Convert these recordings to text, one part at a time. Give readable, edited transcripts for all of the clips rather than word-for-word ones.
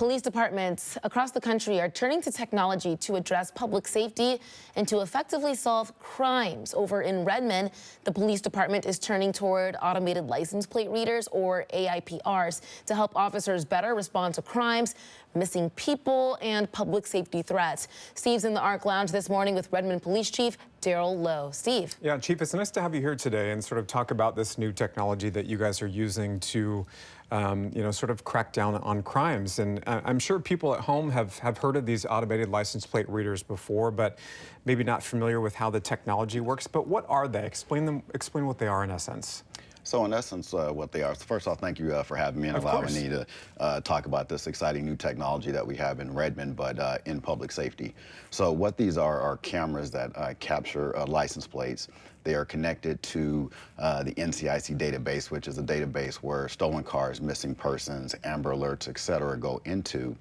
Police departments across the country are turning to technology to address public safety and to effectively solve crimes. Over in Redmond, the police department is turning toward automated license plate readers, or AIPRs, to help officers better respond to crimes, missing people, and public safety threats. Steve's in the ARC Lounge this morning with Redmond Police Chief Daryl Lowe. Steve. Yeah, Chief, it's nice to have you here today and sort of talk about this new technology that you guys are using to, sort of crack down on crimes. And I'm sure people at home have heard of these automated license plate readers before, but maybe not familiar with how the technology works. But what are they? Explain what they are in essence. So in essence, what they are, first off, thank you for having me and allowing me to talk about this exciting new technology that we have in Redmond, but in public safety. So what these are cameras that capture license plates. They are connected to the NCIC database, which is a database where stolen cars, missing persons, Amber Alerts, et cetera, go into.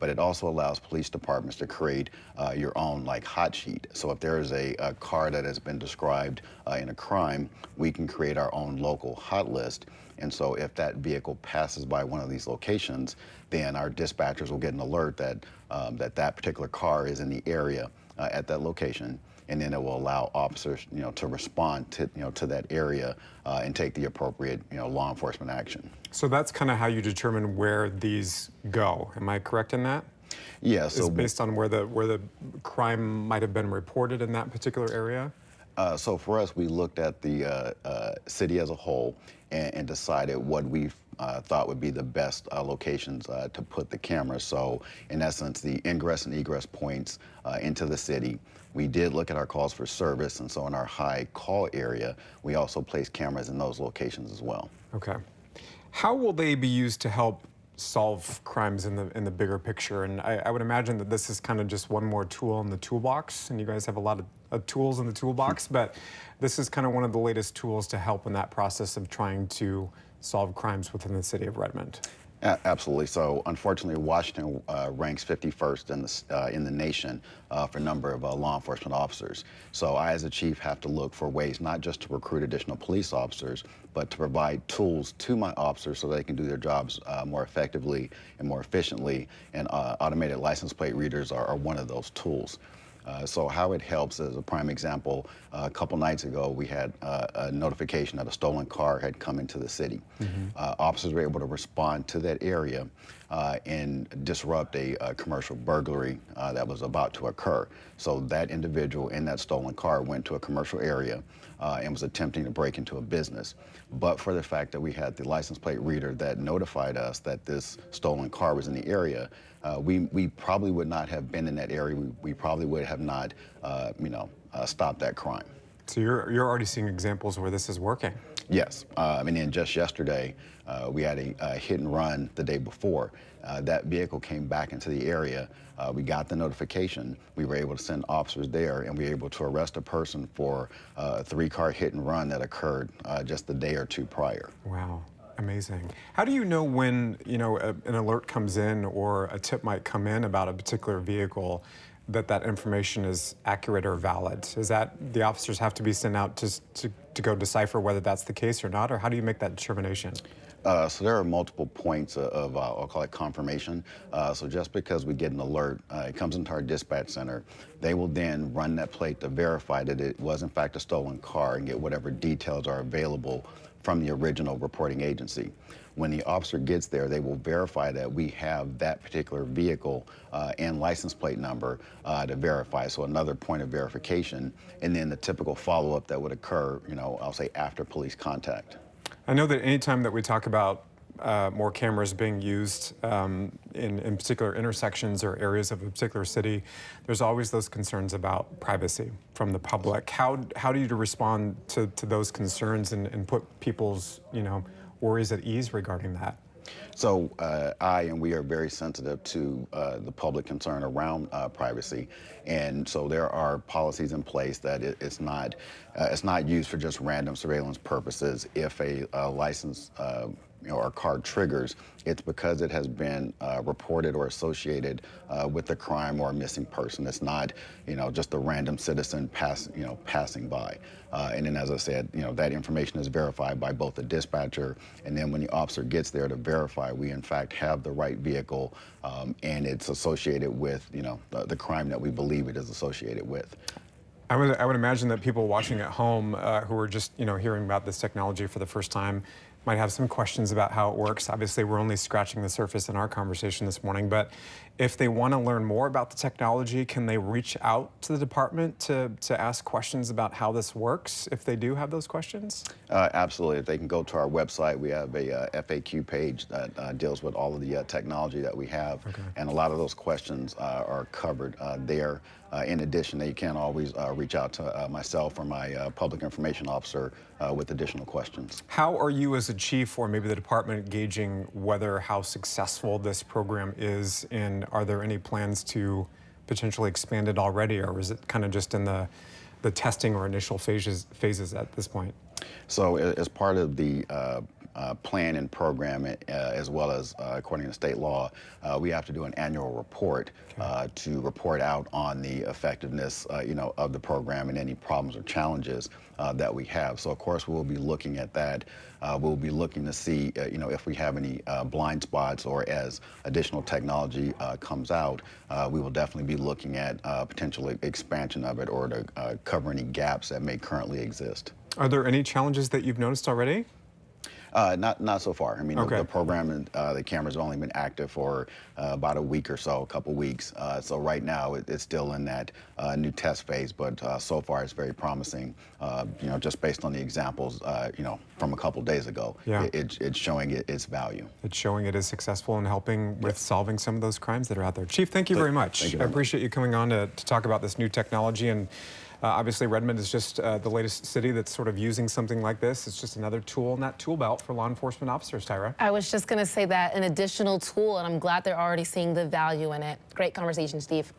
But it also allows police departments to create your own hot sheet. So if there is a car that has been described in a crime, we can create our own local hot list. And so if that vehicle passes by one of these locations, then our dispatchers will get an alert that that particular car is in the area at that location. And then it will allow officers, to respond to that area and take the appropriate, law enforcement action. So that's kind of how you determine where these go. Am I correct in that? Yeah. So it's based on where the crime might have been reported in that particular area? So for us, we looked at the city as a whole and decided what we thought would be the best locations to put the cameras. So in essence, the ingress and egress points into the city. We did look at our calls for service, and so in our high call area, we also placed cameras in those locations as well. Okay. How will they be used to help solve crimes in the bigger picture? And I would imagine that this is kind of just one more tool in the toolbox, and you guys have a lot of tools in the toolbox, but this is kind of one of the latest tools to help in that process of trying to solve crimes within the city of Redmond. Absolutely. So unfortunately, Washington ranks 51st in the nation for number of law enforcement officers. So I, as a chief, have to look for ways not just to recruit additional police officers, but to provide tools to my officers so they can do their jobs more effectively and more efficiently. And automated license plate readers are one of those tools. So how it helps is a prime example. A couple nights ago, we had a notification that a stolen car had come into the city. Officers were able to respond to that area and disrupt a commercial burglary that was about to occur. So that individual in that stolen car went to a commercial area and was attempting to break into a business. But for the fact that we had the license plate reader that notified us that this stolen car was in the area, we probably would not have been in that area. We probably would have not, stopped that crime. So you're already seeing examples where this is working. Yes. And then just yesterday, we had a hit and run the day before. That vehicle came back into the area. We got the notification. We were able to send officers there, and we were able to arrest a person for a 3-car hit and run that occurred just the day or two prior. Wow. Amazing. How do you know when, an alert comes in or a tip might come in about a particular vehicle that information is accurate or valid? Is that the officers have to be sent out to go decipher whether that's the case or not, or how do you make that determination? So there are multiple points of I'll call it confirmation. So just because we get an alert, it comes into our dispatch center. They will then run that plate to verify that it was in fact a stolen car and get whatever details are available from the original reporting agency. When the officer gets there, they will verify that we have that particular vehicle and license plate number to verify. So another point of verification, and then the typical follow-up that would occur, I'll say after police contact. I know that anytime that we talk about more cameras being used in particular intersections or areas of a particular city, there's always those concerns about privacy from the public. How do you respond to those concerns and put people's worries at ease regarding that? So we are very sensitive to the public concern around privacy, and so there are policies in place that it's not used for just random surveillance purposes. If a license or card triggers, it's because it has been reported or associated with a crime or a missing person. It's not, just a random citizen passing by. And then, as I said, that information is verified by both the dispatcher, and then when the officer gets there to verify, we in fact have the right vehicle, and it's associated with, the crime that we believe it is associated with. I would imagine that people watching at home who are just hearing about this technology for the first time might have some questions about how it works. Obviously, we're only scratching the surface in our conversation this morning, but if they want to learn more about the technology, can they reach out to the department to ask questions about how this works if they do have those questions? Absolutely. If they can go to our website, we have a FAQ page that deals with all of the technology that we have, and a lot of those questions are covered there. In addition, they can always reach out to myself or my public information officer with additional questions. How are you as a chief or maybe the department gauging how successful this program is, and are there any plans to potentially expand it already, or is it kind of just in the testing or initial phases at this point? So as part of the plan and program, as well as according to state law, we have to do an annual report to report out on the effectiveness, of the program and any problems or challenges that we have. So of course we'll be looking at that. We'll be looking to see, if we have any blind spots, or as additional technology comes out, we will definitely be looking at potential expansion of it, or to cover any gaps that may currently exist. Are there any challenges that you've noticed already? Not so far. I mean, the program and the cameras have only been active for about a week or so, a couple weeks. So right now it's still in that new test phase, but so far it's very promising. Just based on the examples, from a couple days ago, it's showing its value. It's showing it is successful in helping with solving some of those crimes that are out there. Chief, thank you very much. I appreciate you coming on to talk about this new technology. And obviously, Redmond is just the latest city that's sort of using something like this. It's just another tool in that tool belt for law enforcement officers, Tyra. I was just going to say that, an additional tool, and I'm glad they're already seeing the value in it. Great conversation, Steve.